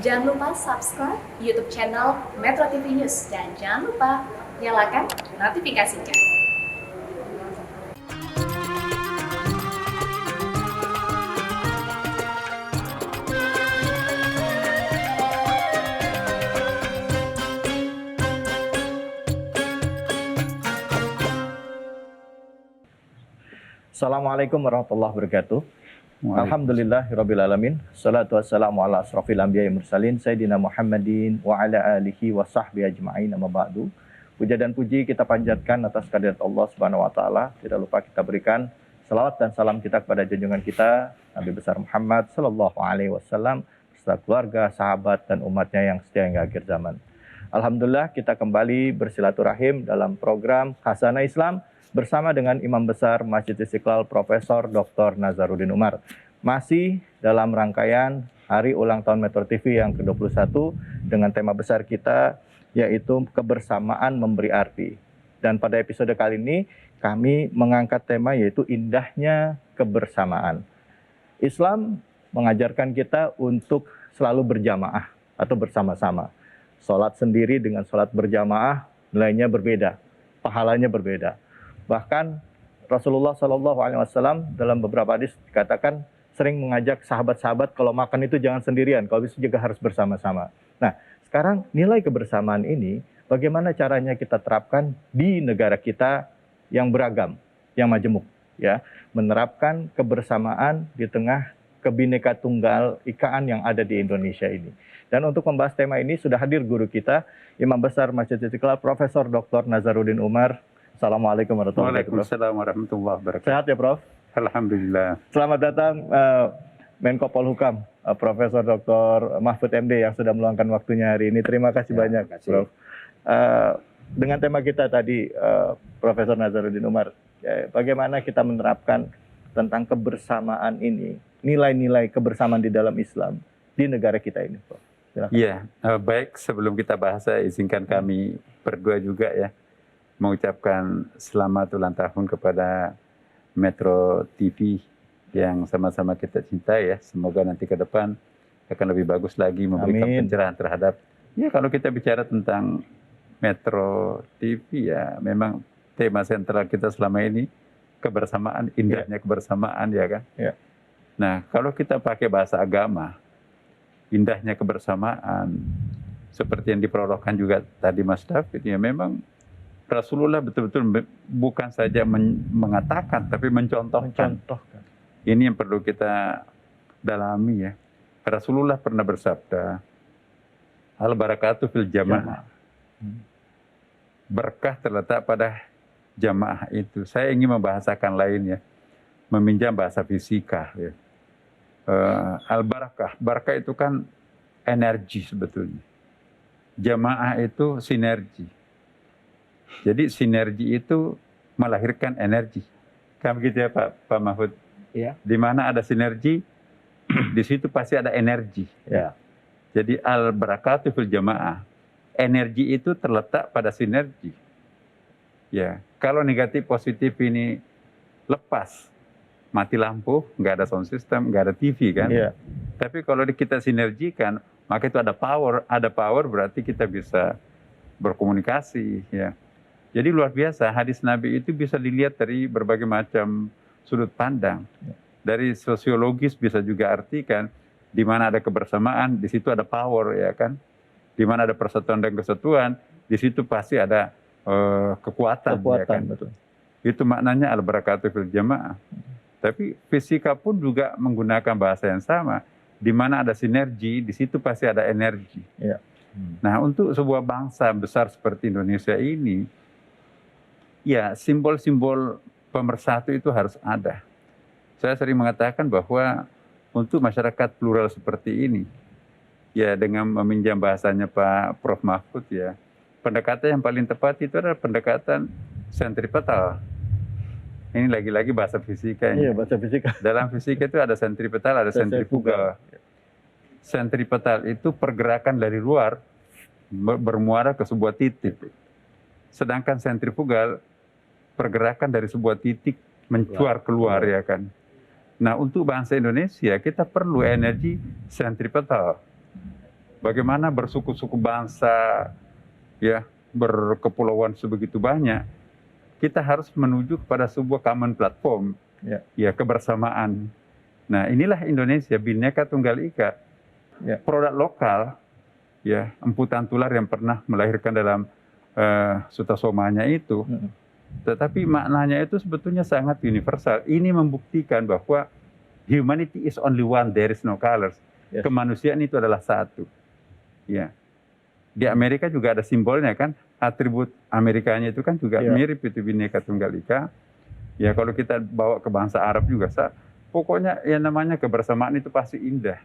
Jangan lupa subscribe YouTube channel Metro TV News dan jangan lupa nyalakan notifikasinya. Assalamualaikum warahmatullahi wabarakatuh. Alhamdulillahirrabbilalamin. Salatu wassalamu ala asrafil anbiya'i mursalin Sayyidina Muhammadin wa ala alihi wa sahbihi ajma'in amma ba'du. Puja dan puji kita panjatkan atas kehadirat Allah Subhanahu wa taala. Tidak lupa kita berikan salawat dan salam kita kepada junjungan kita Nabi besar Muhammad sallallahu alaihi wasallam beserta keluarga, sahabat dan umatnya yang setia hingga akhir zaman. Alhamdulillah kita kembali bersilaturahim dalam program Khazanah Islam bersama dengan Imam Besar Masjid Istiqlal Profesor Dr. Nazaruddin Umar. Masih dalam rangkaian Hari Ulang Tahun Metro TV yang ke-21 dengan tema besar kita yaitu kebersamaan memberi arti. Dan pada episode kali ini kami mengangkat tema yaitu indahnya kebersamaan. Islam mengajarkan kita untuk selalu berjamaah atau bersama-sama. Sholat sendiri dengan sholat berjamaah nilainya berbeda, pahalanya berbeda. Bahkan Rasulullah SAW dalam beberapa hadis dikatakan sering mengajak sahabat-sahabat kalau makan itu jangan sendirian, kalau bisa juga harus bersama-sama. Nah, sekarang nilai kebersamaan ini bagaimana caranya kita terapkan di negara kita yang beragam, yang majemuk, ya, menerapkan kebersamaan di tengah kebineka tunggal ikaan yang ada di Indonesia ini. Dan untuk membahas tema ini sudah hadir guru kita, Imam Besar Masjid Istiqlal Profesor Dr. Nazaruddin Umar. Assalamualaikum warahmatullahi wabarakatuh. Waalaikumsalam warahmatullahi wabarakatuh. Sehat ya, Prof? Alhamdulillah. Selamat datang Menko Polhukam, Profesor Dr. Mahfud MD yang sudah meluangkan waktunya hari ini. Terima kasih banyak, Prof. Dengan tema kita tadi, Profesor Nazaruddin Umar, bagaimana kita menerapkan tentang kebersamaan ini, nilai-nilai kebersamaan di dalam Islam di negara kita ini, Prof. Iya, baik sebelum kita bahas, izinkan kami berdua juga ya mengucapkan selamat ulang tahun kepada Metro TV yang sama-sama kita cintai ya. Semoga nanti ke depan akan lebih bagus lagi memberikan pencerahan terhadap, ya kalau kita bicara tentang Metro TV ya memang tema sentral kita selama ini kebersamaan, indahnya kebersamaan ya kan. Ya. Nah kalau kita pakai bahasa agama, indahnya kebersamaan seperti yang diprologkan juga tadi Mas David ya memang Rasulullah betul-betul bukan saja mengatakan, tapi mencontohkan. Ini yang perlu kita dalami ya. Rasulullah pernah bersabda, al-barakatuh fil jamaah. Berkah terletak pada jamaah itu. Saya ingin membahasakan lain ya, meminjam bahasa fisika ya. Al-barakah, barakah itu kan energi sebetulnya. Jamaah itu sinergi. Jadi sinergi itu melahirkan energi. Kan begitu ya Pak Mahfud? Ya. Di mana ada sinergi, di situ pasti ada energi. Ya. Jadi al-barakatuh fil jamaah. Energi itu terletak pada sinergi. Ya, kalau negatif positif ini lepas, mati lampu, nggak ada sound system, nggak ada TV kan? Ya. Tapi kalau kita sinergikan, maka itu ada power. Ada power berarti kita bisa berkomunikasi. Ya. Jadi luar biasa, hadis Nabi itu bisa dilihat dari berbagai macam sudut pandang. Dari sosiologis bisa juga artikan, di mana ada kebersamaan, di situ ada power, ya kan? Di mana ada persatuan dan kesatuan, di situ pasti ada kekuatan. Ya kan? Betul. Itu maknanya al-barakatuh fil jamaah. Tapi fisika pun juga menggunakan bahasa yang sama. Di mana ada sinergi, di situ pasti ada energi. Ya. Nah, untuk sebuah bangsa besar seperti Indonesia ini, ya, simbol-simbol pemersatu itu harus ada. Saya sering mengatakan bahwa untuk masyarakat plural seperti ini, ya dengan meminjam bahasanya Pak Prof. Mahfud ya, pendekatan yang paling tepat itu adalah pendekatan sentripetal. Ini lagi-lagi bahasa fisika. Iya, bahasa fisika. Dalam fisika itu ada sentripetal, ada sentrifugal. Sentripetal itu pergerakan dari luar bermuara ke sebuah titik. Sedangkan sentrifugal pergerakan dari sebuah titik mencuar keluar ya kan. Nah untuk bangsa Indonesia kita perlu energi sentripetal. bagaimana bersuku-suku bangsa, ya, berkepulauan sebegitu banyak, kita harus menuju kepada sebuah common platform, ya, kebersamaan. Nah, inilah Indonesia, Bhinneka Tunggal Ika, produk lokal, ya, emputan tular yang pernah melahirkan dalam Sutasomanya itu. Tetapi maknanya itu sebetulnya sangat universal. Ini membuktikan bahwa humanity is only one, there is no colors. Kemanusiaan itu adalah satu. Ya. Di Amerika juga ada simbolnya kan, atribut Amerikanya itu kan juga mirip itu Bhinneka Tunggal Ika. Ya, kalau kita bawa ke bangsa Arab juga, pokoknya yang namanya kebersamaan itu pasti indah.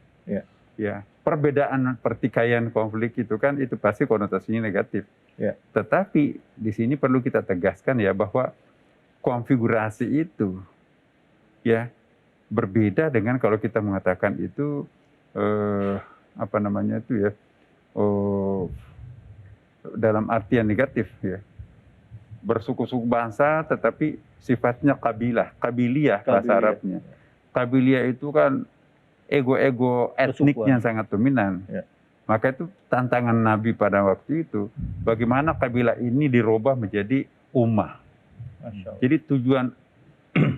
Ya, perbedaan, pertikaian, konflik itu kan itu pasti konotasinya negatif. Tetapi di sini perlu kita tegaskan ya bahwa konfigurasi itu ya berbeda dengan kalau kita mengatakan itu apa namanya itu ya dalam artian negatif ya, bersuku-suku bangsa tetapi sifatnya kabiliyah bahasa Arabnya. Kabiliyah itu kan ego-ego etnik yang sangat dominan. Maka itu tantangan Nabi pada waktu itu, bagaimana kabilah ini dirubah menjadi ummah. Jadi tujuan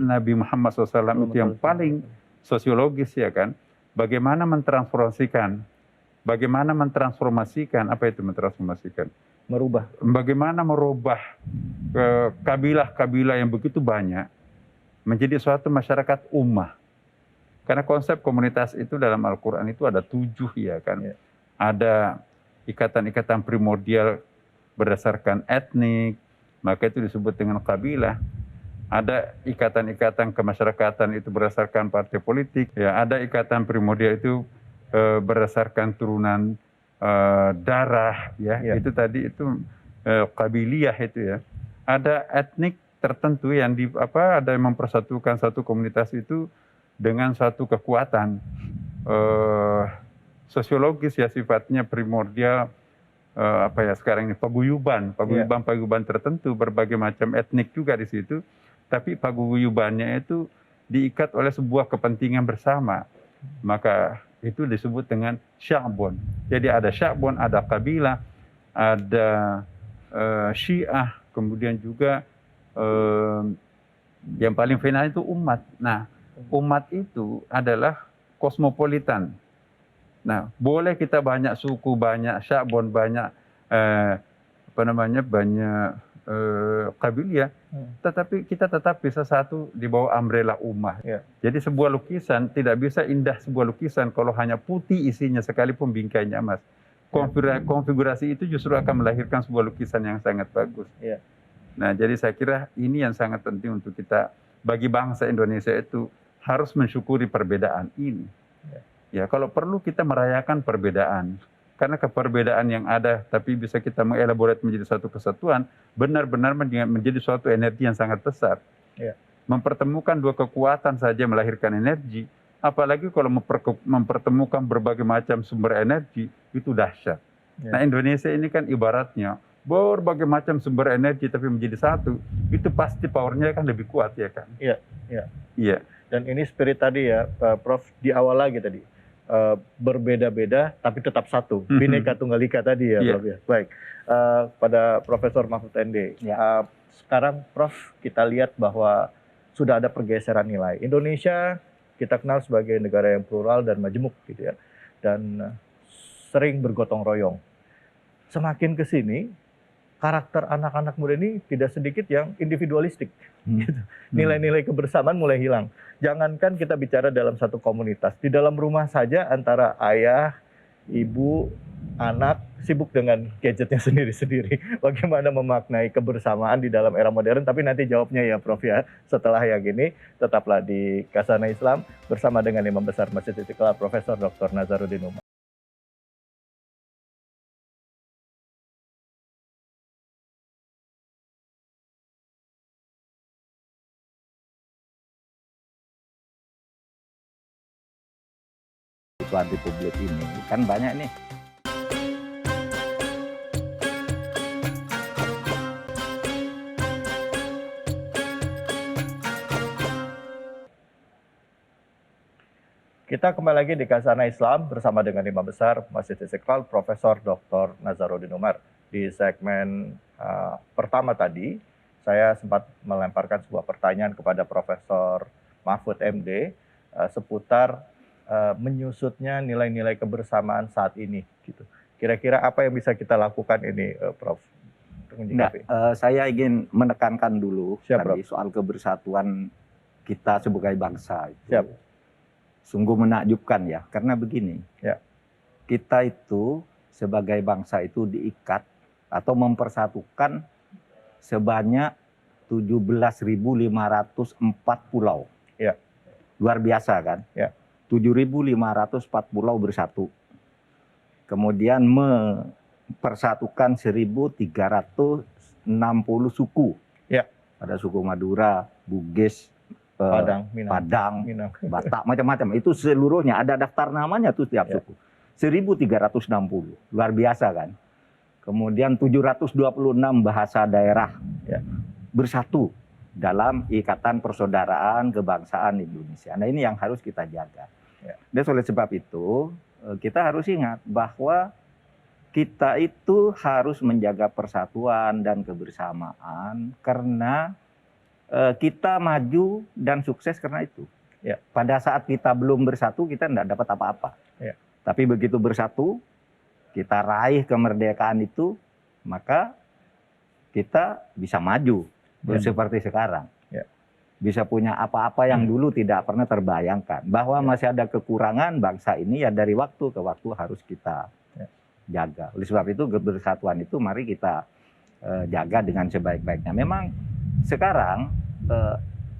Nabi Muhammad SAW itu yang paling sosiologis ya kan, bagaimana mentransformasikan, apa itu mentransformasikan? Bagaimana merubah kabilah-kabilah yang begitu banyak menjadi suatu masyarakat ummah. Karena konsep komunitas itu dalam Al-Quran itu ada 7 ya kan. Ada ikatan-ikatan primordial berdasarkan etnik, maka itu disebut dengan kabilah. Ada ikatan-ikatan kemasyarakatan itu berdasarkan partai politik. Ya, ada ikatan primordial itu berdasarkan turunan darah, ya. Itu tadi itu kabiliyah itu ya. Ada etnik tertentu yang ada yang mempersatukan satu komunitas itu dengan satu kekuatan sosiologis ya, sifatnya primordial, sekarang ini paguyuban tertentu, berbagai macam etnik juga di situ, tapi paguyubannya itu diikat oleh sebuah kepentingan bersama, maka itu disebut dengan sya'bun. Jadi ada sya'bun, ada kabilah, ada syiah, kemudian juga yang paling final itu umat. Nah, umat itu adalah kosmopolitan. Nah, boleh kita banyak suku, banyak sya'bun, banyak banyak kabilah, tetapi kita tetap bisa satu di bawah umbrella ummah. Jadi sebuah lukisan tidak bisa indah sebuah lukisan kalau hanya putih isinya sekalipun bingkainya emas. Konfigurasi itu justru akan melahirkan sebuah lukisan yang sangat bagus. Nah, jadi saya kira ini yang sangat penting untuk kita, bagi bangsa Indonesia itu harus mensyukuri perbedaan ini. Ya, kalau perlu kita merayakan perbedaan, karena keperbedaan yang ada tapi bisa kita mengelaborate menjadi satu kesatuan, benar-benar menjadi suatu energi yang sangat besar. Mempertemukan dua kekuatan saja melahirkan energi, apalagi kalau mempertemukan berbagai macam sumber energi, itu dahsyat. Nah, Indonesia ini kan ibaratnya berbagai macam sumber energi tapi menjadi satu, itu pasti powernya kan lebih kuat ya kan. Iya. Dan ini spirit tadi ya, Prof, di awal lagi tadi. Berbeda-beda tapi tetap satu, Bhinneka Tunggal Ika tadi ya, Prof ya. Baik, pada Profesor Mahfud MD, sekarang Prof kita lihat bahwa sudah ada pergeseran nilai. Indonesia kita kenal sebagai negara yang plural dan majemuk gitu ya, dan sering bergotong royong. Semakin ke sini, karakter anak-anak muda ini tidak sedikit yang individualistik. Gitu. Nilai-nilai kebersamaan mulai hilang. Jangankan kita bicara dalam satu komunitas, di dalam rumah saja antara ayah, ibu, anak sibuk dengan gadgetnya sendiri-sendiri. Bagaimana memaknai kebersamaan di dalam era modern? Tapi nanti jawabnya ya Prof ya setelah yang ini. Tetaplah di Khazanah Islam bersama dengan Imam Besar Masjid Istiqlal Profesor Dr. Nazaruddin Umar. Di publik ini kan banyak nih. Kita kembali lagi di Khazanah Islam bersama dengan Imam Besar Masjid Istiqlal, Profesor Dr. Nazaruddin Umar. Di segmen pertama tadi, saya sempat melemparkan sebuah pertanyaan kepada Profesor Mahfud MD seputar menyusutnya nilai-nilai kebersamaan saat ini. Gitu. Kira-kira apa yang bisa kita lakukan ini, Prof? Saya ingin menekankan dulu tadi soal kebersatuan kita sebagai bangsa itu. Siap. Sungguh menakjubkan ya, karena begini, kita itu sebagai bangsa itu diikat atau mempersatukan sebanyak 17.504 pulau. Ya. Luar biasa kan? Ya. 7.504 pulau bersatu. Kemudian mempersatukan 1.360 suku. Ya. Ada suku Madura, Bugis, Padang, Minang. Batak, macam-macam. Itu seluruhnya ada daftar namanya tuh tiap suku. 1.360, luar biasa kan. Kemudian 726 bahasa daerah bersatu dalam ikatan persaudaraan kebangsaan Indonesia. Nah ini yang harus kita jaga. Dan oleh sebab itu kita harus ingat bahwa kita itu harus menjaga persatuan dan kebersamaan karena kita maju dan sukses karena itu. Pada saat kita belum bersatu, kita tidak dapat apa-apa. Tapi begitu bersatu, kita raih kemerdekaan itu, maka kita bisa maju. Seperti sekarang. Bisa punya apa-apa yang dulu tidak pernah terbayangkan. Bahwa masih ada kekurangan bangsa ini, ya dari waktu ke waktu harus kita jaga. Oleh sebab itu, kebersatuan itu mari kita jaga dengan sebaik-baiknya. Memang sekarang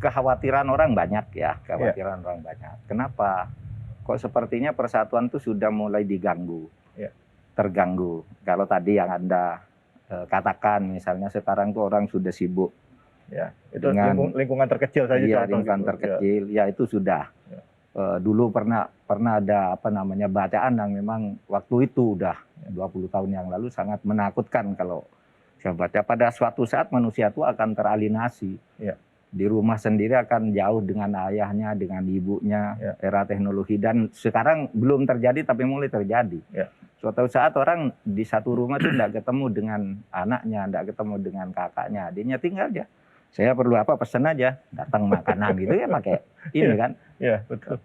kekhawatiran orang banyak ya, orang banyak. Kenapa? Kok sepertinya persatuan itu sudah mulai diganggu, terganggu. Kalau tadi yang Anda katakan, misalnya sekarang tuh orang sudah sibuk. Itu dengan lingkungan terkecil saja. Iya, lingkungan terkecil. Ya itu sudah. Dulu pernah ada bacaan yang memang waktu itu udah 20 tahun yang lalu sangat menakutkan kalau saya baca. Pada suatu saat manusia itu akan teralinasi. Di rumah sendiri akan jauh dengan ayahnya, dengan ibunya, era teknologi. Dan sekarang belum terjadi tapi mulai terjadi. Suatu saat orang di satu rumah itu tidak ketemu dengan anaknya, tidak ketemu dengan kakaknya, adiknya, tinggal aja. Saya perlu apa, pesan aja, datang makanan gitu ya pakai ini kan. Betul.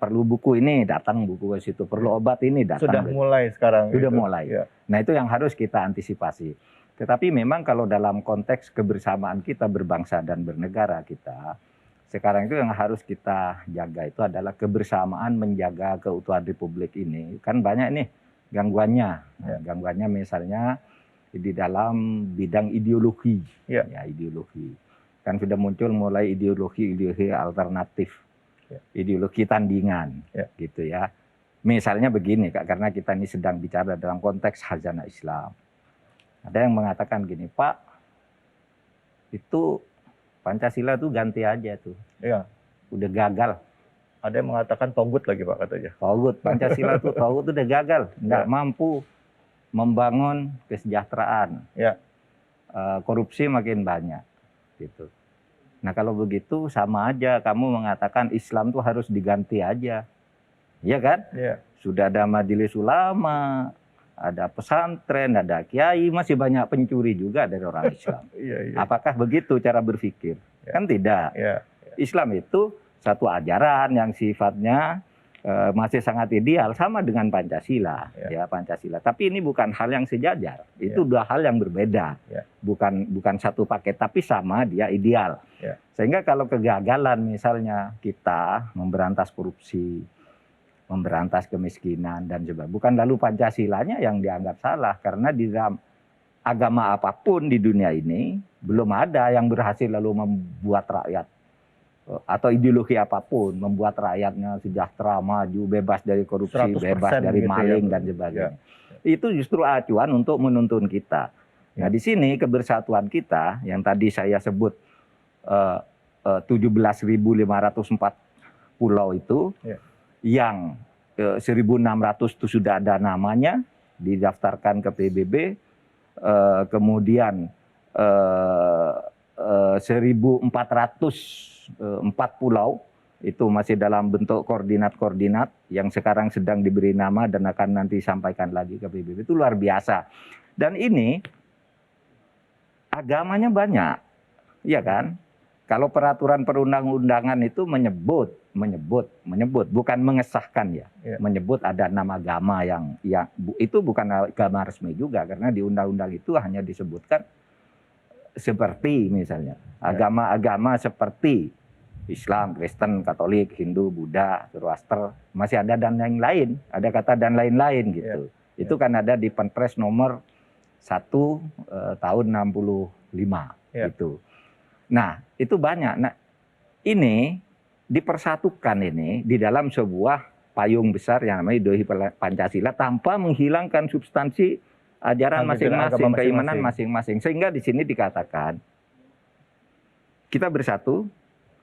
Perlu buku ini, datang buku ke situ. Perlu obat ini, datang. Sudah mulai sekarang. Sudah mulai. Nah itu yang harus kita antisipasi. Tetapi memang kalau dalam konteks kebersamaan kita berbangsa dan bernegara kita, sekarang itu yang harus kita jaga itu adalah kebersamaan menjaga keutuhan Republik ini. Kan banyak nih gangguannya. Gangguannya misalnya di dalam bidang ideologi. Ideologi. Kan sudah muncul mulai ideologi alternatif. Ideologi tandingan. Gitu ya. Misalnya begini, Kak, karena kita ini sedang bicara dalam konteks Khazanah Islam. Ada yang mengatakan gini, Pak, itu Pancasila tuh ganti aja tuh. Udah gagal. Ada yang mengatakan togut lagi, Pak, katanya. Togut, Pancasila tuh togut udah gagal. Nggak mampu membangun kesejahteraan. Korupsi makin banyak. Gitu. Nah kalau begitu sama aja kamu mengatakan Islam tuh harus diganti aja. Iya kan? Sudah ada majelis ulama, ada pesantren, ada kiai, masih banyak pencuri juga dari orang Islam. Apakah begitu cara berpikir? Kan tidak. Islam itu satu ajaran yang sifatnya masih sangat ideal, sama dengan Pancasila, Pancasila. Tapi ini bukan hal yang sejajar. Itu dua hal yang berbeda. Bukan satu paket, tapi sama, dia ideal. Sehingga kalau kegagalan misalnya kita memberantas korupsi, memberantas kemiskinan dan sebagainya. Bukan lalu Pancasilanya yang dianggap salah, karena di dalam agama apapun di dunia ini belum ada yang berhasil lalu membuat rakyat atau ideologi apapun membuat rakyatnya sejahtera, maju, bebas dari korupsi, bebas dari maling dan sebagainya. Itu justru acuan untuk menuntun kita. Nah di sini kebersatuan kita yang tadi saya sebut 17.504 pulau itu. Yang 1.600 itu sudah ada namanya, didaftarkan ke PBB, kemudian 1.404 pulau Itu masih dalam bentuk koordinat-koordinat yang sekarang sedang diberi nama dan akan nanti sampaikan lagi ke PBB. Itu luar biasa. Dan ini agamanya banyak, ya kan? Kalau peraturan perundang-undangan itu menyebut, bukan mengesahkan ya. Menyebut ada nama agama yang itu bukan agama resmi juga, karena di undang-undang itu hanya disebutkan seperti misalnya agama-agama seperti Islam, Kristen, Katolik, Hindu, Buddha, Zoroaster, masih ada dan yang lain, ada kata dan lain-lain gitu. Itu kan ada di Perpres nomor 1 tahun 65 gitu. Nah, itu banyak. Nah, ini dipersatukan ini di dalam sebuah payung besar yang namanya ideologi Pancasila tanpa menghilangkan substansi ajaran masing-masing, keimanan masing-masing. Sehingga di sini dikatakan kita bersatu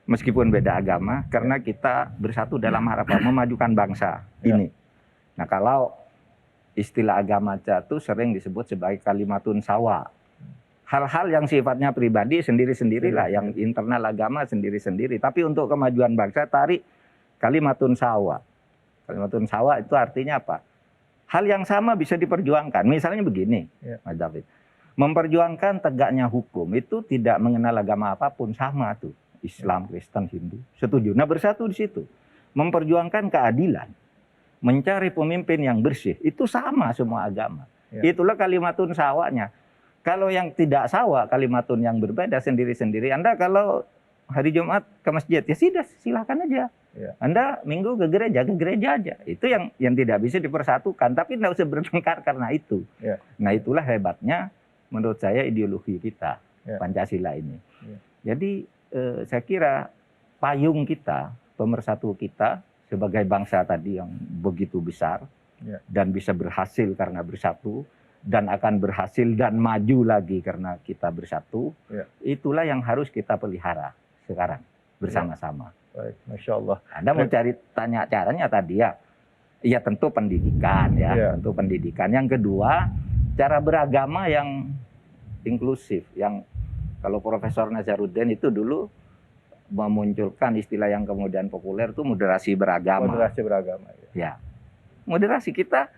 meskipun beda agama karena kita bersatu dalam harapan memajukan bangsa ini. Nah, kalau istilah agama itu sering disebut sebagai kalimatun sawa. Hal-hal yang sifatnya pribadi sendiri-sendirilah, yang internal agama sendiri-sendiri. Tapi untuk kemajuan bangsa tarik kalimatun sawa. Kalimatun sawa itu artinya apa? Hal yang sama bisa diperjuangkan. Misalnya begini, Mas David. Memperjuangkan tegaknya hukum itu tidak mengenal agama apapun, sama tuh. Islam, Kristen, Hindu. Setuju. Nah, bersatu di situ. Memperjuangkan keadilan. Mencari pemimpin yang bersih. Itu sama semua agama. Itulah kalimatun sawanya. Kalau yang tidak sawa, kalimatun yang berbeda sendiri-sendiri. Anda kalau hari Jumat ke masjid, ya sudah, silakan aja. Anda Minggu ke gereja aja. Itu yang tidak bisa dipersatukan. Tapi tidak usah bertengkar karena itu. Nah, itulah hebatnya menurut saya ideologi kita, Pancasila ini. Jadi saya kira payung kita, pemersatu kita sebagai bangsa tadi yang begitu besar dan bisa berhasil karena bersatu, dan akan berhasil dan maju lagi karena kita bersatu, itulah yang harus kita pelihara sekarang bersama-sama. Baik, Masya Allah. Anda mau tanya caranya tadi ya tentu pendidikan tentu pendidikan. Yang kedua, cara beragama yang inklusif, yang kalau Profesor Nazarudin itu dulu memunculkan istilah yang kemudian populer itu moderasi beragama. Moderasi beragama. Moderasi kita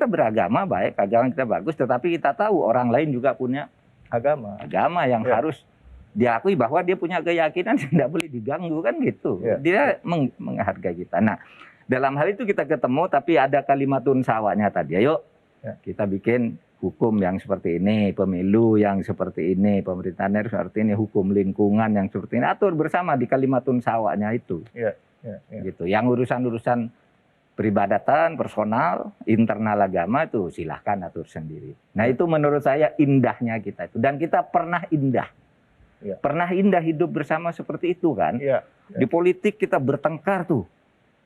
beragama baik, agama kita bagus, tetapi kita tahu orang lain juga punya agama yang harus diakui bahwa dia punya keyakinan yang tidak boleh diganggu kan gitu. Dia menghargai kita. Nah, dalam hal itu kita ketemu, tapi ada kalimatun sawanya tadi. Ayo kita bikin hukum yang seperti ini, pemilu yang seperti ini, pemerintahan yang seperti ini, hukum lingkungan yang seperti ini. Atur bersama di kalimatun sawanya itu. Gitu. Yang urusan-urusan peribadatan, personal, internal agama itu silahkan atur sendiri. Nah, itu menurut saya indahnya kita itu. Dan kita pernah indah. Pernah indah hidup bersama seperti itu kan. Di politik kita bertengkar tuh.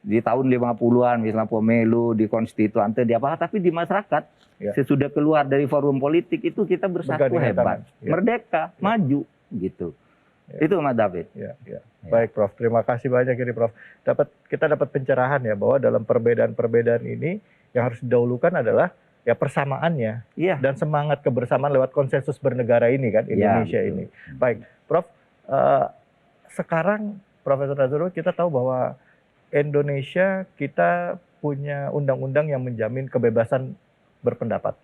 Di tahun 50-an misalnya pemilu, di konstituante, di apa, tapi di masyarakat sesudah keluar dari forum politik itu kita bersatu hebat. Merdeka, maju gitu. Itu Mas David. Baik Prof, terima kasih banyak ini Prof. Kita dapat pencerahan ya bahwa dalam perbedaan-perbedaan ini yang harus didahulukan adalah ya persamaannya dan semangat kebersamaan lewat konsensus bernegara ini kan Indonesia ini. Baik Prof, sekarang Profesor Nazarudin kita tahu bahwa Indonesia kita punya undang-undang yang menjamin kebebasan berpendapat.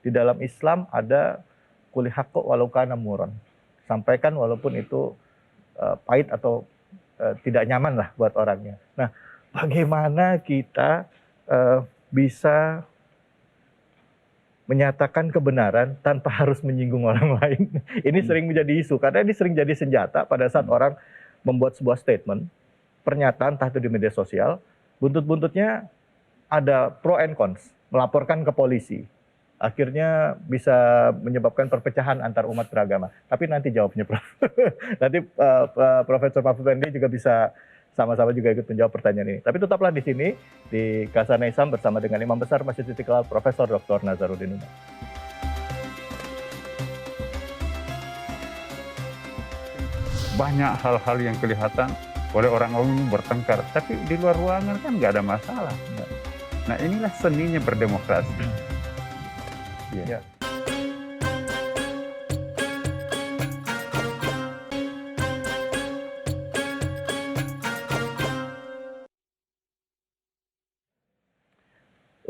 Di dalam Islam ada kulli haqqo walau kana muron. Sampaikan walaupun itu pahit atau tidak nyaman lah buat orangnya. Nah, bagaimana kita bisa menyatakan kebenaran tanpa harus menyinggung orang lain? Ini sering menjadi isu, karena ini sering jadi senjata pada saat orang membuat sebuah statement, pernyataan entah itu di media sosial, buntut-buntutnya ada pro and cons, melaporkan ke polisi. Akhirnya bisa menyebabkan perpecahan antar umat beragama. Tapi nanti jawabnya Prof. Nanti Profesor Mahfud MD juga bisa sama-sama juga ikut menjawab pertanyaan ini. Tapi tetaplah di sini di Kasana Islam bersama dengan Imam Besar Masjid Istiqlal Profesor Dr. Nazarudin Umar. Banyak hal-hal yang kelihatan oleh orang umum bertengkar, tapi di luar ruangan kan nggak ada masalah. Nah, inilah seninya berdemokrasi.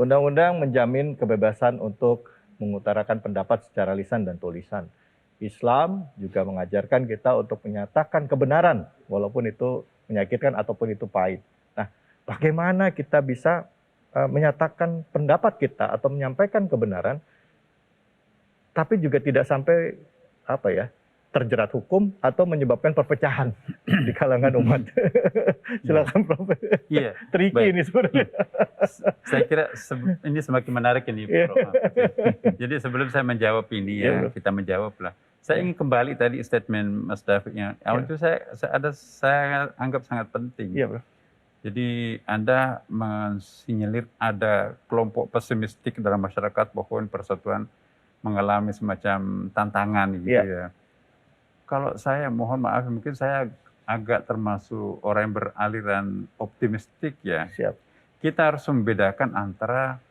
Undang-undang menjamin kebebasan untuk mengutarakan pendapat secara lisan dan tulisan. Islam juga mengajarkan kita untuk menyatakan kebenaran, walaupun itu menyakitkan ataupun itu pahit. Nah, bagaimana kita bisa menyatakan pendapat kita atau menyampaikan kebenaran, tapi juga tidak sampai terjerat hukum atau menyebabkan perpecahan di kalangan umat. Silakan Prof. Iya, Tricky baik. ini sebenarnya. Saya kira ini semakin menarik ini, Prof. Jadi sebelum saya menjawab ini Iya, Bro. kita menjawab lah. Saya ingin kembali tadi statement Mas David yang awal itu saya anggap sangat penting. Iya, Bro. Jadi Anda mensinyalir ada kelompok pesimistik dalam masyarakat bahwa persatuan mengalami semacam tantangan gitu ya. Kalau saya mohon maaf, mungkin saya agak termasuk orang yang beraliran optimistik ya. Siap. Kita harus membedakan antara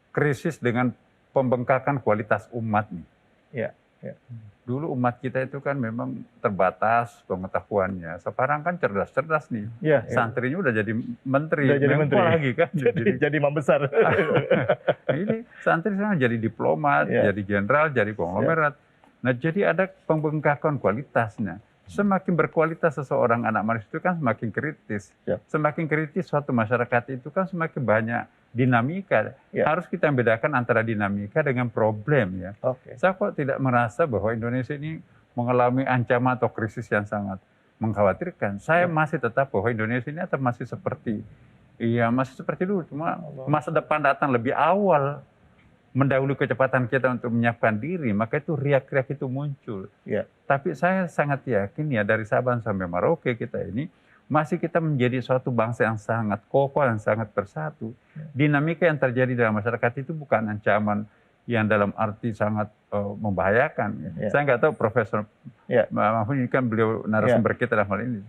krisis dengan pembengkakan kualitas umat nih. Iya, iya. Dulu umat kita itu kan memang terbatas pengetahuannya. Sekarang kan cerdas-cerdas nih. Iya, iya. Santrinya udah jadi menteri, Udah jadi Menko menteri. lagi kan. Jadi imam besar. Ini santri sekarang jadi diplomat, Iya. jadi jenderal, jadi konglomerat. Nah, jadi ada pembengkakan kualitasnya. Semakin berkualitas seseorang anak manusia itu kan semakin kritis. Siap. Semakin kritis suatu masyarakat itu kan semakin banyak dinamika. Ya. Harus kita bedakan antara dinamika dengan problem ya. Oke. Saya kok tidak merasa bahwa Indonesia ini mengalami ancaman atau krisis yang sangat mengkhawatirkan. Saya masih tetap bahwa Indonesia ini masih seperti dulu. Cuma masa depan datang lebih awal, mendahului kecepatan kita untuk menyiapkan diri, maka itu riak-riak itu muncul. Ya. Tapi saya sangat yakin ya dari Sabang sampai Merauke kita ini masih kita menjadi suatu bangsa yang sangat kokoh, yang sangat bersatu. Dinamika yang terjadi dalam masyarakat itu bukan ancaman yang dalam arti sangat membahayakan. Ya. Saya nggak tahu Profesor Mahfud ini kan beliau narasumber kita dalam hal ini.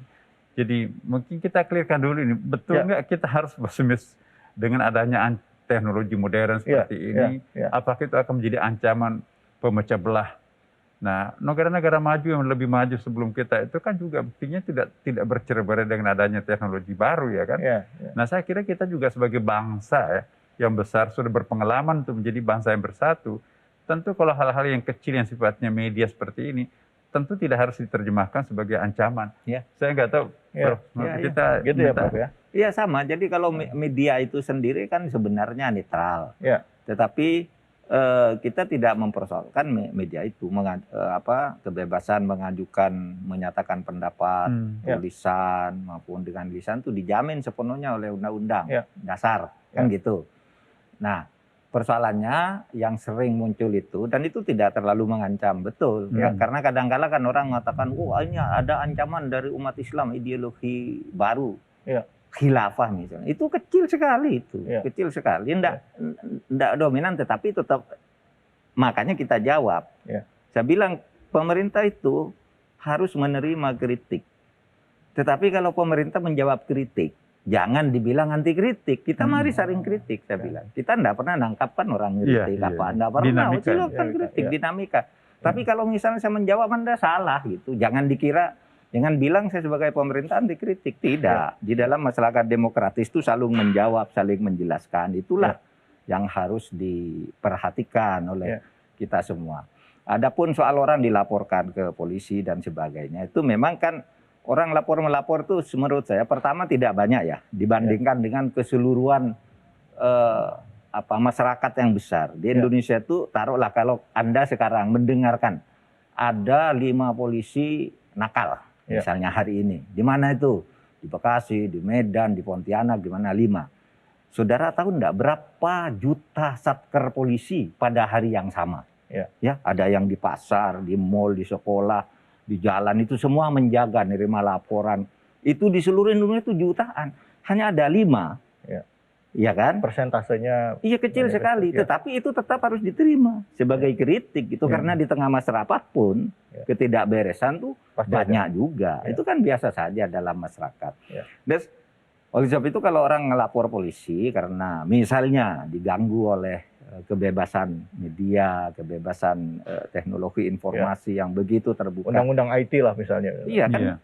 Jadi mungkin kita clearkan dulu ini, betul nggak kita harus pesimis dengan adanya teknologi modern seperti ini? Apakah itu akan menjadi ancaman pemecah belah? Nah, negara-negara maju yang lebih maju sebelum kita itu kan juga buktinya tidak bercerai-berai dengan adanya teknologi baru ya kan? Nah, saya kira kita juga sebagai bangsa yang besar sudah berpengalaman untuk menjadi bangsa yang bersatu. Tentu kalau hal-hal yang kecil yang sifatnya media seperti ini, tentu tidak harus diterjemahkan sebagai ancaman. Saya nggak tahu, Prof. Kita gitu ya, Prof ya. Iya sama. Jadi kalau media itu sendiri kan sebenarnya netral. Tetapi kita tidak mempersoalkan media itu kebebasan menyatakan pendapat, tulisan maupun dengan lisan itu dijamin sepenuhnya oleh undang-undang dasar kan gitu. Nah, persoalannya yang sering muncul itu dan itu tidak terlalu mengancam betul ya, karena kadang-kala kan orang mengatakan ini ada ancaman dari umat Islam ideologi baru. Khilafah misalnya, itu kecil sekali kecil sekali, enggak dominan, tetapi tetap makanya kita jawab. Saya bilang pemerintah itu harus menerima kritik, tetapi kalau pemerintah menjawab kritik, jangan dibilang anti kritik. Kita mari saling kritik. Saya bilang kita enggak pernah nangkapkan orang kritik enggak pernah. Silakan kritik dinamika. Tapi kalau misalnya saya menjawab Anda salah gitu, jangan bilang saya sebagai pemerintah anti kritik. Tidak. Di dalam masyarakat demokratis itu saling menjawab, saling menjelaskan. Itulah yang harus diperhatikan oleh kita semua. Adapun soal orang dilaporkan ke polisi dan sebagainya, itu memang kan orang melapor itu menurut saya pertama tidak banyak ya dibandingkan dengan keseluruhan masyarakat yang besar. Di Indonesia itu taruhlah kalau Anda sekarang mendengarkan ada 5 polisi nakal. Misalnya hari ini, di mana itu? Di Bekasi, di Medan, di Pontianak, di mana 5. Saudara tahu enggak berapa juta satker polisi pada hari yang sama? Ada yang di pasar, di mal, di sekolah, di jalan, itu semua menjaga, nerima laporan. Itu di seluruh Indonesia itu jutaan. Hanya ada 5. Iya kan? Persentasenya kecil sekali, tetapi itu tetap harus diterima sebagai kritik gitu, karena di tengah masyarakat pun ketidakberesan tuh pasti banyak juga. Itu kan biasa saja dalam masyarakat. Dan oleh sebab itu kalau orang ngelapor polisi karena misalnya diganggu oleh kebebasan media, kebebasan teknologi informasi yang begitu terbuka. Undang-undang IT lah misalnya. Iya kan?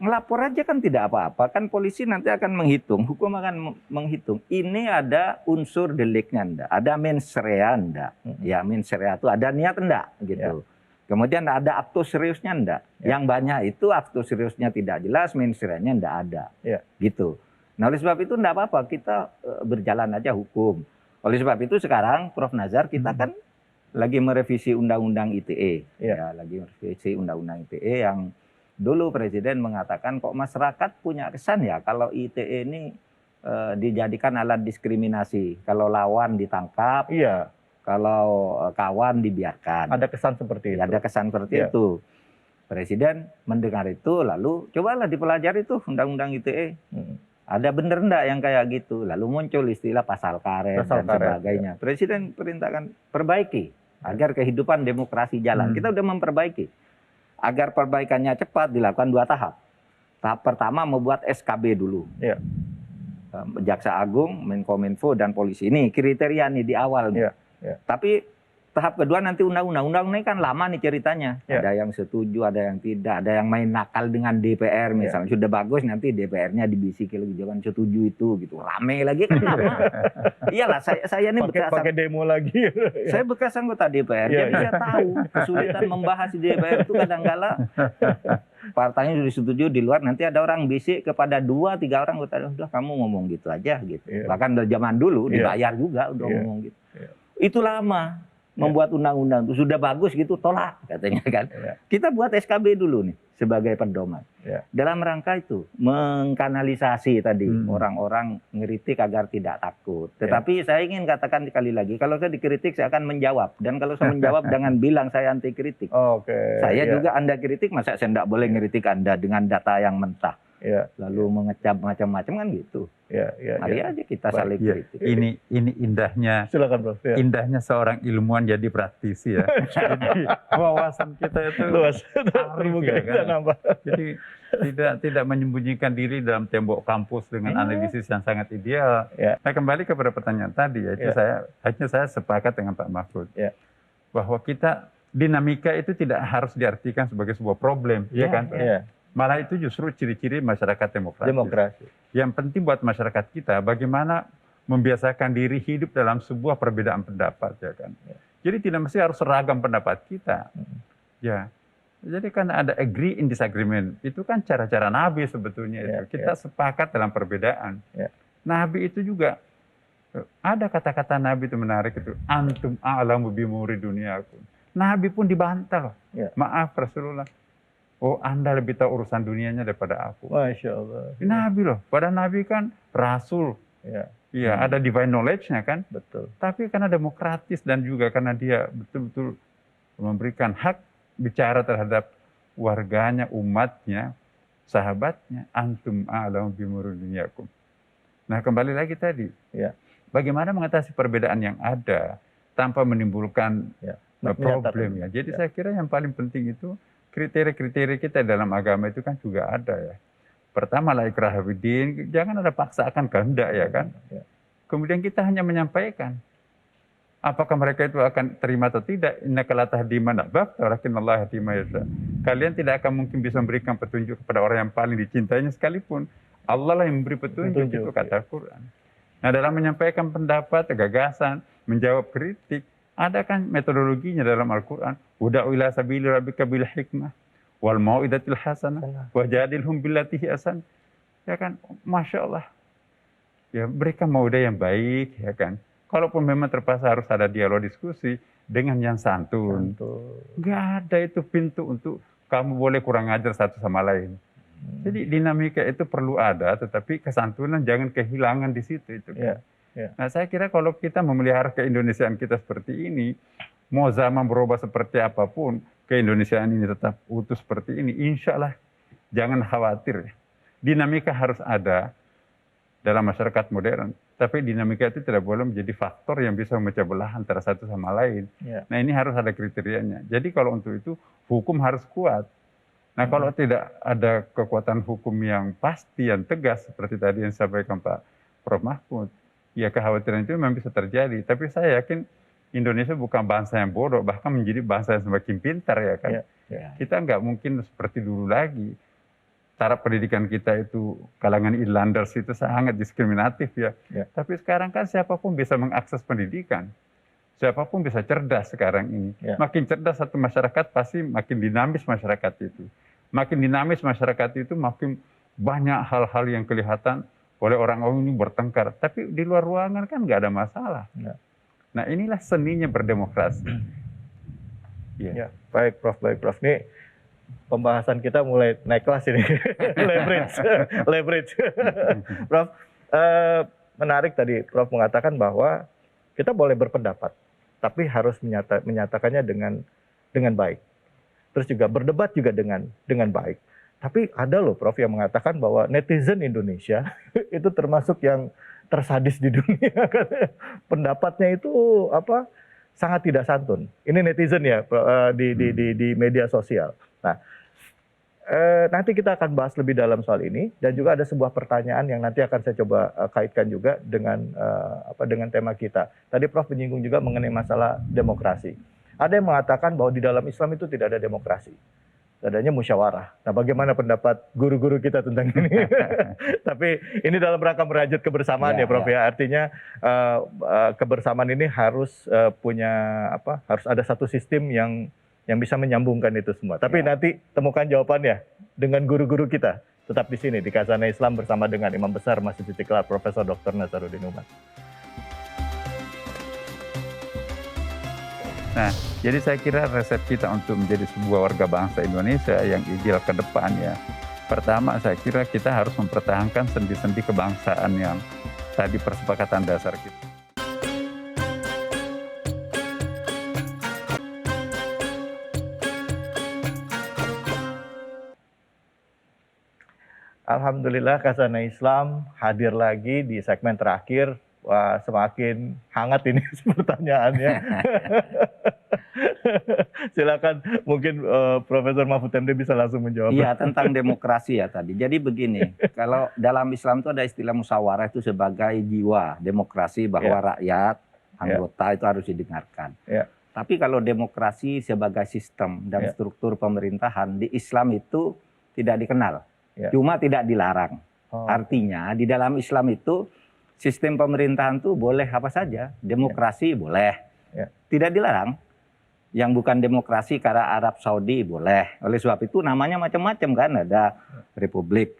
ngelapor aja kan tidak apa-apa. Kan polisi nanti akan menghitung, hukum akan menghitung. Ini ada unsur deliknya enggak, ada mens rea enggak. Ya mens rea itu ada niat enggak gitu. Kemudian ada aktus seriusnya enggak. Yang banyak itu aktus seriusnya tidak jelas, mens rea-nya enggak ada. Gitu. Nah oleh sebab itu enggak apa-apa, kita berjalan aja hukum. Oleh sebab itu sekarang Prof. Nazar kita kan lagi merevisi Undang-Undang ITE. Ya, lagi merevisi Undang-Undang ITE yang dulu Presiden mengatakan kok masyarakat punya kesan ya kalau ITE ini dijadikan alat diskriminasi. Kalau lawan ditangkap, kalau kawan dibiarkan. Ada kesan seperti itu. Ada kesan seperti itu. Presiden mendengar itu lalu cobalah dipelajari tuh Undang-Undang ITE. Ada bener enggak yang kayak gitu? Lalu muncul istilah pasal karet dan sebagainya. Presiden perintahkan perbaiki agar kehidupan demokrasi jalan. Kita udah memperbaiki. Agar perbaikannya cepat dilakukan 2 tahap. Tahap pertama membuat SKB dulu. Jaksa Agung, Menkominfo, dan polisi. Ini kriteria nih di awal. Tapi tahap kedua nanti undang-undang. Undang-undang ini kan lama nih ceritanya. Ada yang setuju, ada yang tidak. Ada yang main nakal dengan DPR misalnya. Sudah bagus nanti DPR-nya dibisiki lagi. Jangan setuju itu gitu. Rame lagi kan lama. Iyalah saya ini pakai demo lagi. Saya bekas anggota DPR. Jadi saya tahu kesulitan membahas di DPR itu kadang-kala partainya sudah setuju di luar. Nanti ada orang bisik kepada 2-3 orang. Udah kamu ngomong gitu aja gitu. Bahkan dari zaman dulu dibayar juga udah ngomong gitu. Itu lama. Membuat undang-undang itu sudah bagus gitu tolak katanya kan. Kita buat SKB dulu nih sebagai pedoman. Dalam rangka itu mengkanalisasi tadi orang-orang ngeritik agar tidak takut. Tetapi saya ingin katakan sekali lagi, kalau saya dikritik saya akan menjawab, dan kalau saya menjawab jangan bilang saya anti kritik. Saya juga Anda kritik, masa saya tidak boleh ngeritik Anda dengan data yang mentah. Lalu mengecap macam-macam kan gitu. Mari aja kita saling kritik. Ini indahnya. Silakan Prof. Indahnya seorang ilmuwan jadi praktisi ya. Jadi wawasan kita itu luas. Terbuka ya, kan? Jadi tidak menyembunyikan diri dalam tembok kampus dengan analisis yang sangat ideal. Nah, kembali kepada pertanyaan tadi yaitu saya sepakat dengan Pak Mahfud bahwa kita dinamika itu tidak harus diartikan sebagai sebuah problem, ya kan? Malah itu justru ciri-ciri masyarakat demokrasi. Yang penting buat masyarakat kita bagaimana membiasakan diri hidup dalam sebuah perbedaan pendapat, ya kan. Jadi tidak mesti harus seragam pendapat kita. Ya. Jadi kan ada agree in disagreement. Itu kan cara-cara Nabi sebetulnya itu. Kita sepakat dalam perbedaan. Nabi itu juga ada kata-kata Nabi itu menarik itu. Antum a'lamu bimuri duniakum. Nabi pun dibantah. Maaf Rasulullah. Oh, Anda lebih tahu urusan dunianya daripada aku. Masya Allah. Ini Nabi loh. Padahal Nabi kan Rasul. Iya, ada divine knowledge-nya kan. Betul. Tapi karena demokratis dan juga karena dia betul-betul memberikan hak bicara terhadap warganya, umatnya, sahabatnya. Antum a'lamu bimuri dunyakum. Nah, kembali lagi tadi. Bagaimana mengatasi perbedaan yang ada tanpa menimbulkan problem ya. Jadi saya kira yang paling penting itu kriteria-kriteria kita dalam agama itu kan juga ada ya. Pertama la ikraha fiddin, jangan ada paksaan kehendak ya kan. Kemudian kita hanya menyampaikan. Apakah mereka itu akan terima atau tidak? Innaka la tahdi man ahbabta walakinnallaha yahdi man yasha. Kalian tidak akan mungkin bisa memberikan petunjuk kepada orang yang paling dicintainya sekalipun. Allah lah yang memberi petunjuk itu kata Quran. Nah, dalam menyampaikan pendapat, gagasan, menjawab kritik, ada kan metodologinya dalam Al-Quran. Uda'u ila sabili rabbika bil hikmah wal mau'idatil hasanah wajadilhum billati hi ahsan. Ya kan, Masya Allah. Ya, berikan mau'idah yang baik, ya kan. Kalaupun memang terpaksa harus ada dialog diskusi dengan yang santun. Nggak ada itu pintu untuk kamu boleh kurang ajar satu sama lain. Jadi dinamika itu perlu ada, tetapi kesantunan jangan kehilangan di situ itu. Nah, saya kira kalau kita memelihara keindonesiaan kita seperti ini, mau zaman berubah seperti apapun, keindonesiaan ini tetap utuh seperti ini, insya Allah jangan khawatir. Dinamika harus ada dalam masyarakat modern, tapi dinamika itu tidak boleh menjadi faktor yang bisa memecah belah antara satu sama lain. Nah, ini harus ada kriterianya. Jadi kalau untuk itu, hukum harus kuat. Nah, kalau tidak ada kekuatan hukum yang pasti, yang tegas, seperti tadi yang disampaikan Pak Prof. Mahfud, ya kekhawatiran itu memang bisa terjadi. Tapi saya yakin Indonesia bukan bangsa yang bodoh, bahkan menjadi bangsa yang semakin pintar ya kan. Kita nggak mungkin seperti dulu lagi. taraf pendidikan kita itu kalangan inlanders itu sangat diskriminatif ya. Tapi sekarang kan siapapun bisa mengakses pendidikan. Siapapun bisa cerdas sekarang ini. Makin cerdas satu masyarakat pasti makin dinamis masyarakat itu. Makin dinamis masyarakat itu makin banyak hal-hal yang kelihatan oleh orang-orang ini bertengkar. Tapi di luar ruangan kan nggak ada masalah. Nah inilah seninya berdemokrasi. Ya, baik Prof. Ini pembahasan kita mulai naik kelas ini. leverage. Prof, menarik tadi Prof mengatakan bahwa kita boleh berpendapat, tapi harus menyatakannya dengan baik. Terus juga berdebat juga dengan baik. Tapi ada loh Prof yang mengatakan bahwa netizen Indonesia itu termasuk yang tersadis di dunia. Pendapatnya itu sangat tidak santun. Ini netizen ya di media sosial. Nah, nanti kita akan bahas lebih dalam soal ini, dan juga ada sebuah pertanyaan yang nanti akan saya coba kaitkan juga dengan tema kita. Tadi Prof menyinggung juga mengenai masalah demokrasi. Ada yang mengatakan bahwa di dalam Islam itu tidak ada demokrasi, adanya musyawarah. Nah, bagaimana pendapat guru-guru kita tentang ini? Tapi ini dalam rangka merajut kebersamaan ya Prof ya. Artinya kebersamaan ini harus harus ada satu sistem yang bisa menyambungkan itu semua. Tapi nanti temukan jawabannya dengan guru-guru kita. Tetap di sini di Khazanah Islam bersama dengan Imam Besar Masjid Istiqlal Profesor Dr. Nazaruddin Umar. Nah, jadi saya kira resep kita untuk menjadi sebuah warga bangsa Indonesia yang ideal ke depannya, pertama saya kira kita harus mempertahankan sendi-sendi kebangsaan yang tadi persepakatan dasar kita. Alhamdulillah Khazanah Islam hadir lagi di segmen terakhir. Wah, semakin hangat ini pertanyaannya. Silakan mungkin Profesor Mahfud MD bisa langsung menjawab. Iya, tentang demokrasi ya tadi. Jadi begini, kalau dalam Islam itu ada istilah musyawarah itu sebagai jiwa demokrasi, bahwa rakyat, anggota itu harus didengarkan. Tapi kalau demokrasi sebagai sistem dan struktur pemerintahan di Islam itu tidak dikenal, cuma tidak dilarang. Artinya di dalam Islam itu sistem pemerintahan itu boleh apa saja, demokrasi boleh, tidak dilarang. Yang bukan demokrasi karena Arab Saudi boleh. Oleh sebab itu namanya macam-macam kan, ada Republik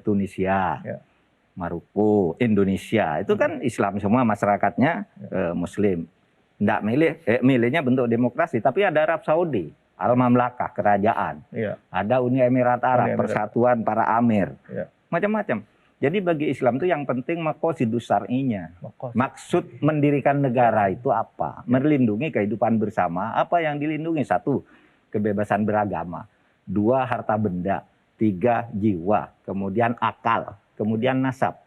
Tunisia, Maroko, Indonesia. Itu kan Islam semua masyarakatnya Muslim. Nggak milihnya bentuk demokrasi, tapi ada Arab Saudi, Al-Mamlakah, kerajaan. Ada Uni Emirat Arab, Persatuan Para Amir, macam-macam. Jadi bagi Islam itu yang penting maqasidus syar'inya. Maksud mendirikan negara itu apa? Melindungi kehidupan bersama. Apa yang dilindungi? 1, kebebasan beragama. 2, harta benda. 3, jiwa. Kemudian akal. Kemudian nasab.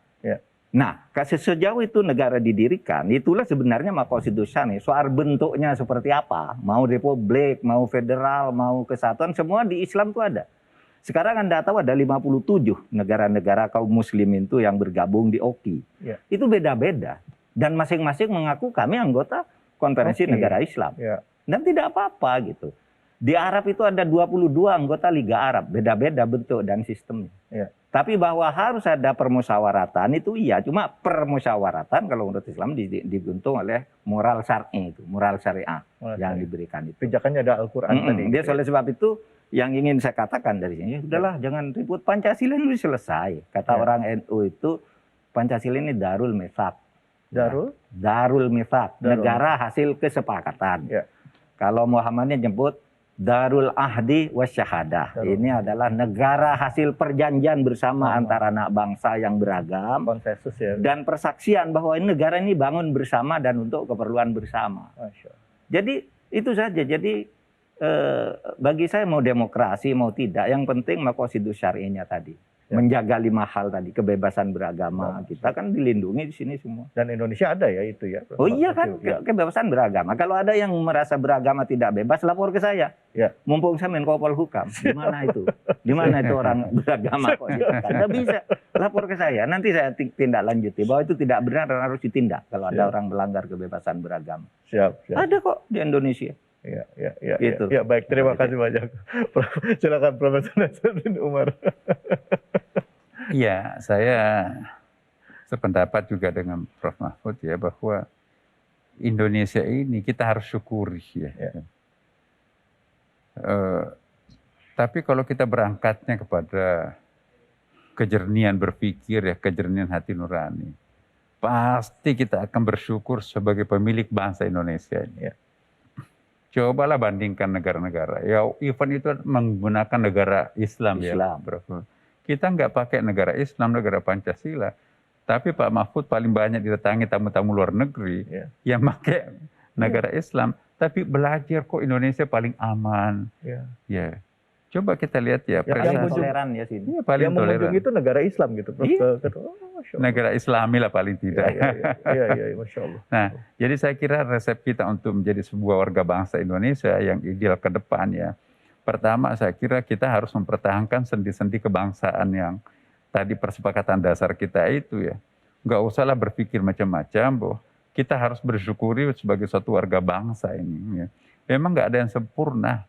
Nah, sejauh itu negara didirikan, itulah sebenarnya maqasidus syar'i. Soal bentuknya seperti apa? Mau republik, mau federal, mau kesatuan, semua di Islam itu ada. Sekarang Anda tahu ada 57 negara-negara kaum muslimin itu yang bergabung di OKI. Itu beda-beda. Dan masing-masing mengaku kami anggota konferensi negara Islam. Dan tidak apa-apa gitu. Di Arab itu ada 22 anggota Liga Arab. Beda-beda bentuk dan sistemnya. Tapi bahwa harus ada permusyawaratan itu iya. Cuma permusyawaratan kalau menurut Islam dibentuk oleh moral syar'i itu. Moral syariah yang diberikan itu. Pijakannya ada Al-Quran tadi. Dia oleh sebab itu yang ingin saya katakan dari sini, udahlah jangan ribut, Pancasila ini selesai. Kata orang NU itu, Pancasila ini darul mithaq. Darul mithaq, negara hasil kesepakatan. Kalau Muhammadnya nyebut darul ahdi wasyahadah. Ini adalah negara hasil perjanjian bersama antara anak bangsa yang beragam. Konsensus ya. Dan persaksian bahwa ini negara ini bangun bersama dan untuk keperluan bersama. Jadi itu saja. Jadi bagi saya mau demokrasi mau tidak, yang penting maqasidus syar'inya tadi, menjaga 5 hal tadi, kebebasan beragama kita kan dilindungi di sini semua. Dan Indonesia ada ya itu ya. Oh iya kan, kebebasan beragama. Kalau ada yang merasa beragama tidak bebas, lapor ke saya. Mumpung saya Menko Polhukam, di mana itu? Di mana itu orang beragama kok ditekan? Anda bisa lapor ke saya. Nanti saya tindak lanjuti bahwa itu tidak benar dan harus ditindak kalau ada orang melanggar kebebasan beragama. Ada kok di Indonesia. Baik, terima kasih banyak. Silakan Profesor Nazaruddin Umar. Iya, saya sependapat juga dengan Prof. Mahfud ya, bahwa Indonesia ini kita harus syukuri ya. Tapi kalau kita berangkatnya kepada kejernihan berpikir ya, kejernihan hati nurani, pasti kita akan bersyukur sebagai pemilik bangsa Indonesia ini. Cobalah bandingkan negara-negara. Ya, even itu menggunakan negara Islam. Ya, Prof. Kita nggak pakai negara Islam, negara Pancasila. Tapi Pak Mahfud paling banyak didatangi tamu-tamu luar negeri yang pakai negara Islam. Tapi belajar kok Indonesia paling aman. Ya. Coba kita lihat ya. Yang toleran ya sini. Ya, paling yang mengunjungi itu negara Islam gitu, Prof. Negara Islami lah paling tidak. Iya, Masya Allah. Nah, jadi saya kira resep kita untuk menjadi sebuah warga bangsa Indonesia yang ideal ke depan ya. Pertama, saya kira kita harus mempertahankan sendi-sendi kebangsaan yang tadi persepakatan dasar kita itu ya. Nggak usahlah berpikir macam-macam, bahwa kita harus bersyukuri sebagai suatu warga bangsa ini. Ya. Memang nggak ada yang sempurna.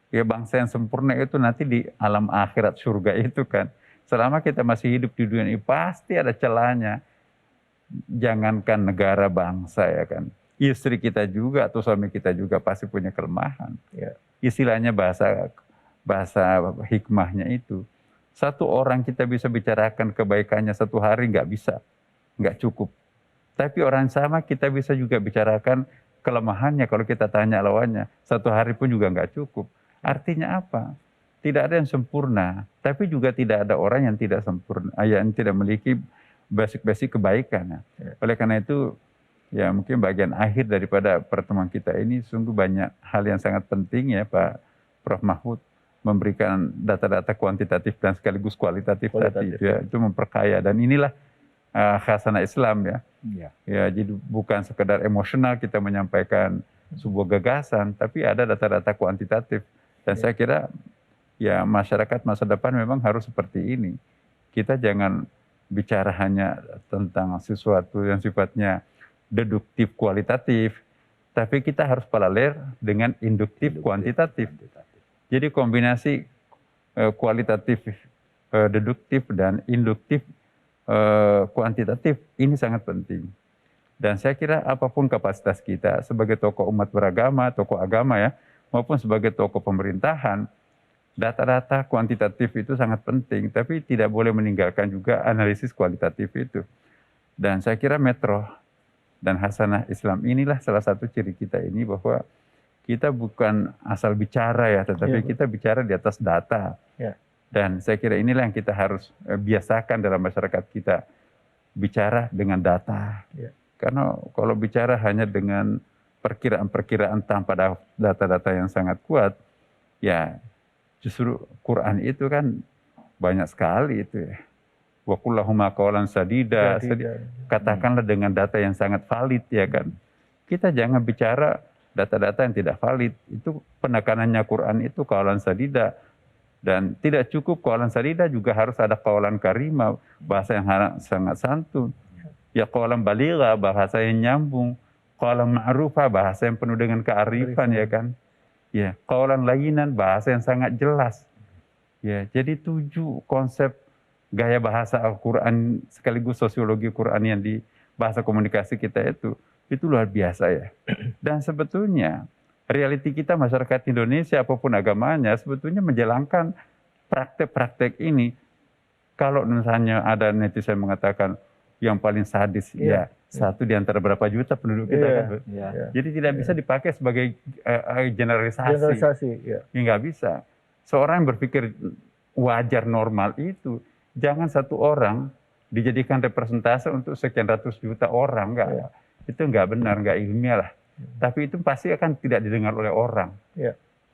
Ya, bangsa yang sempurna itu nanti di alam akhirat surga itu kan. Selama kita masih hidup di dunia ini pasti ada celahnya. Jangankan negara bangsa ya kan. Istri kita juga atau suami kita juga pasti punya kelemahan. Istilahnya bahasa hikmahnya itu. Satu orang kita bisa bicarakan kebaikannya satu hari nggak bisa, nggak cukup. Tapi orang sama kita bisa juga bicarakan kelemahannya kalau kita tanya lawannya. Satu hari pun juga nggak cukup. Artinya apa? Tidak ada yang sempurna, tapi juga tidak ada orang yang tidak sempurna, yang tidak memiliki basic-basic kebaikan. Oleh karena itu, ya mungkin bagian akhir daripada pertemuan kita ini sungguh banyak hal yang sangat penting ya Pak Prof. Mahfud, memberikan data-data kuantitatif dan sekaligus kualitatif tadi ya, itu memperkaya, dan inilah khasanah Islam ya. Ya, jadi bukan sekedar emosional kita menyampaikan sebuah gagasan, tapi ada data-data kuantitatif, dan saya kira ya masyarakat masa depan memang harus seperti ini. Kita jangan bicara hanya tentang sesuatu yang sifatnya deduktif kualitatif, tapi kita harus paralel dengan induktif kuantitatif. Jadi kombinasi kualitatif deduktif dan induktif kuantitatif ini sangat penting. Dan saya kira apapun kapasitas kita sebagai tokoh umat beragama, tokoh agama ya, maupun sebagai tokoh pemerintahan, data-data kuantitatif itu sangat penting, tapi tidak boleh meninggalkan juga analisis kualitatif itu. Dan saya kira Metro dan Hasanah Islam inilah salah satu ciri kita ini, bahwa kita bukan asal bicara ya, tetapi kita bicara di atas data. Dan saya kira inilah yang kita harus biasakan dalam masyarakat kita, bicara dengan data. Karena kalau bicara hanya dengan perkiraan-perkiraan tanpa data-data yang sangat kuat, ya justru Quran itu kan banyak sekali itu ya. Wa qul lahum qawlan sadida. Katakanlah dengan data yang sangat valid ya kan. Kita jangan bicara data-data yang tidak valid. Itu penekanannya Quran itu qawlan sadida. Dan tidak cukup qawlan sadida, juga harus ada qawlan karima, bahasa yang sangat santun. Ya qawlan baligha, bahasa yang nyambung. Qawlan ma'rufa, bahasa yang penuh dengan kearifan ya kan. Ya, qawlan layinan, bahasa yang sangat jelas. Ya, jadi 7 konsep gaya bahasa Al-Quran sekaligus sosiologi Quran yang di bahasa komunikasi kita itu luar biasa ya. Dan sebetulnya realiti kita masyarakat Indonesia apapun agamanya sebetulnya menjalankan praktek-praktek ini. Kalau misalnya ada netizen mengatakan yang paling sadis, ya satu di antara berapa juta penduduk kita kan. Jadi tidak bisa dipakai sebagai generalisasi. Ya nggak bisa. Seorang yang berpikir wajar normal itu, jangan satu orang dijadikan representasi untuk sekian ratus juta orang, enggak. Itu enggak benar, enggak ilmiah lah. Tapi itu pasti akan tidak didengar oleh orang.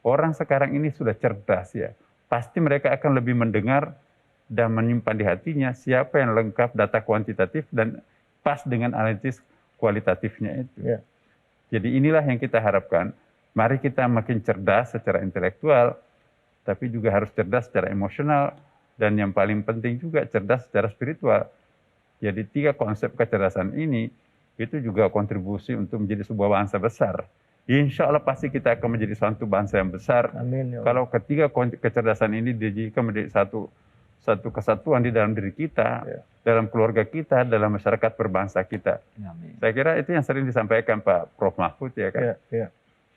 Orang sekarang ini sudah cerdas ya. Pasti mereka akan lebih mendengar dan menyimpan di hatinya siapa yang lengkap data kuantitatif dan pas dengan analisis kualitatifnya itu. Jadi inilah yang kita harapkan. Mari kita makin cerdas secara intelektual, tapi juga harus cerdas secara emosional, dan yang paling penting juga cerdas secara spiritual. Jadi 3 konsep kecerdasan ini itu juga kontribusi untuk menjadi sebuah bangsa besar. Insya Allah pasti kita akan menjadi suatu bangsa yang besar. Amin, ya Allah. Kalau ketiga kecerdasan ini dijadikan menjadi satu kesatuan di dalam diri kita, Ya. dalam keluarga kita, dalam masyarakat berbangsa kita. Amin. Saya kira itu yang sering disampaikan Pak Prof. Mahfud ya kan. Iya, iya,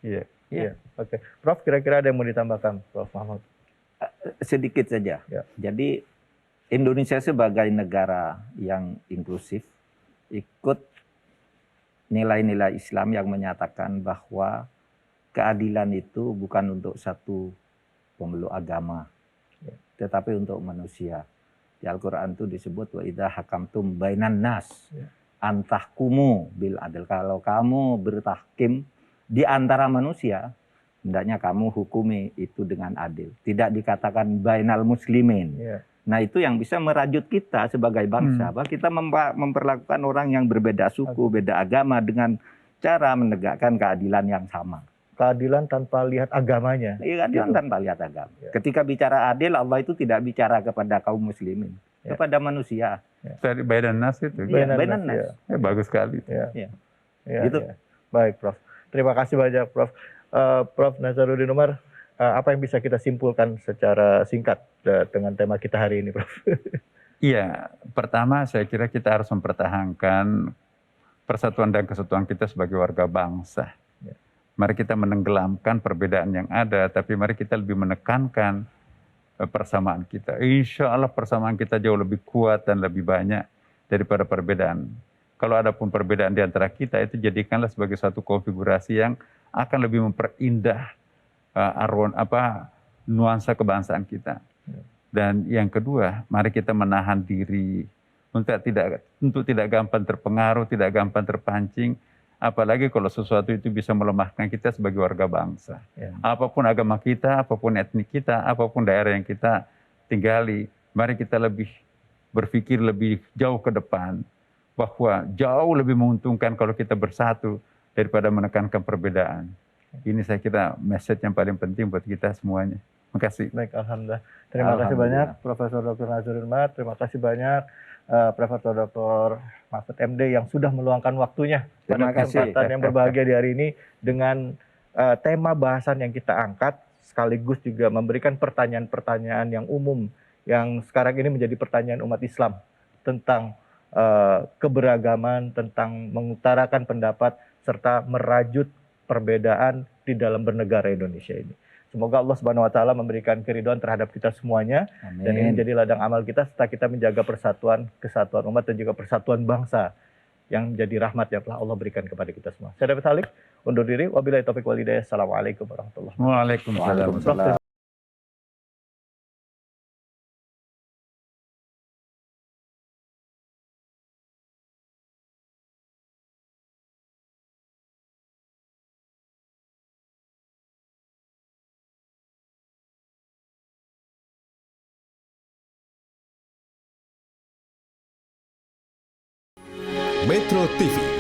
Iya. iya. Oke. Prof, kira-kira ada yang mau ditambahkan, Prof Mahmud? Sedikit saja. Ya. Jadi Indonesia sebagai negara yang inklusif ikut nilai-nilai Islam yang menyatakan bahwa keadilan itu bukan untuk satu pemeluk agama, Ya. tetapi untuk manusia. Di Al-Quran itu disebut wa idza hakamtum bainan nas Ya. antahkumu bil adil. Kalau kamu bertahkim di antara manusia, hendaknya kamu hukumi itu dengan adil. Tidak dikatakan bainal muslimin. Iya. Nah, itu yang bisa merajut kita sebagai bangsa. Bahwa kita memperlakukan orang yang berbeda suku, beda agama dengan cara menegakkan keadilan yang sama. Keadilan tanpa lihat agamanya. Keadilan Gitu. tanpa lihat agama. Ya. Ketika bicara adil, Allah itu tidak bicara kepada kaum muslimin, Ya. kepada manusia. Dari Bainan Nas itu. Iya, bainan Nas, nas. Bagus sekali. Ya. Iya. Ya, Gitu. ya. Baik, Prof. Terima kasih banyak, Prof. Prof Nazaruddin Umar, apa yang bisa kita simpulkan secara singkat dengan tema kita hari ini, Prof? Iya, pertama saya kira kita harus mempertahankan persatuan dan kesatuan kita sebagai warga bangsa. Ya. Mari kita menenggelamkan perbedaan yang ada, tapi mari kita lebih menekankan persamaan kita. Insya Allah persamaan kita jauh lebih kuat dan lebih banyak daripada perbedaan. Kalau ada pun perbedaan di antara kita, itu jadikanlah sebagai satu konfigurasi yang akan lebih memperindah nuansa kebangsaan kita. Dan yang kedua, mari kita menahan diri untuk tidak gampang terpengaruh, tidak gampang terpancing, apalagi kalau sesuatu itu bisa melemahkan kita sebagai warga bangsa. Ya. Apapun agama kita, apapun etnik kita, apapun daerah yang kita tinggali, mari kita lebih berpikir lebih jauh ke depan, bahwa jauh lebih menguntungkan kalau kita bersatu daripada menekankan perbedaan. Ini saya kira message yang paling penting buat kita semuanya. Terima kasih. Baik, Alhamdulillah. Terima kasih banyak, Profesor Dr. Nazaruddin Umar. Terima kasih banyak, Profesor Dr. Mahfud MD yang sudah meluangkan waktunya pada Terima kasih. kesempatan yang berbahagia di hari ini dengan tema bahasan yang kita angkat, sekaligus juga memberikan pertanyaan-pertanyaan yang umum yang sekarang ini menjadi pertanyaan umat Islam tentang keberagaman, tentang mengutarakan pendapat, serta merajut perbedaan di dalam bernegara Indonesia ini. Semoga Allah Subhanahu wa taala memberikan keridhaan terhadap kita semuanya. Amin. Dan ini menjadi ladang amal kita serta kita menjaga persatuan, kesatuan umat dan juga persatuan bangsa yang menjadi rahmat yang telah Allah berikan kepada kita semua. Saya David Halik, undur diri. Wabillahi taufiq wal hidayah. Assalamualaikum warahmatullahi wabarakatuh. Waalaikumsalam. Waalaikumsalam. Metro TV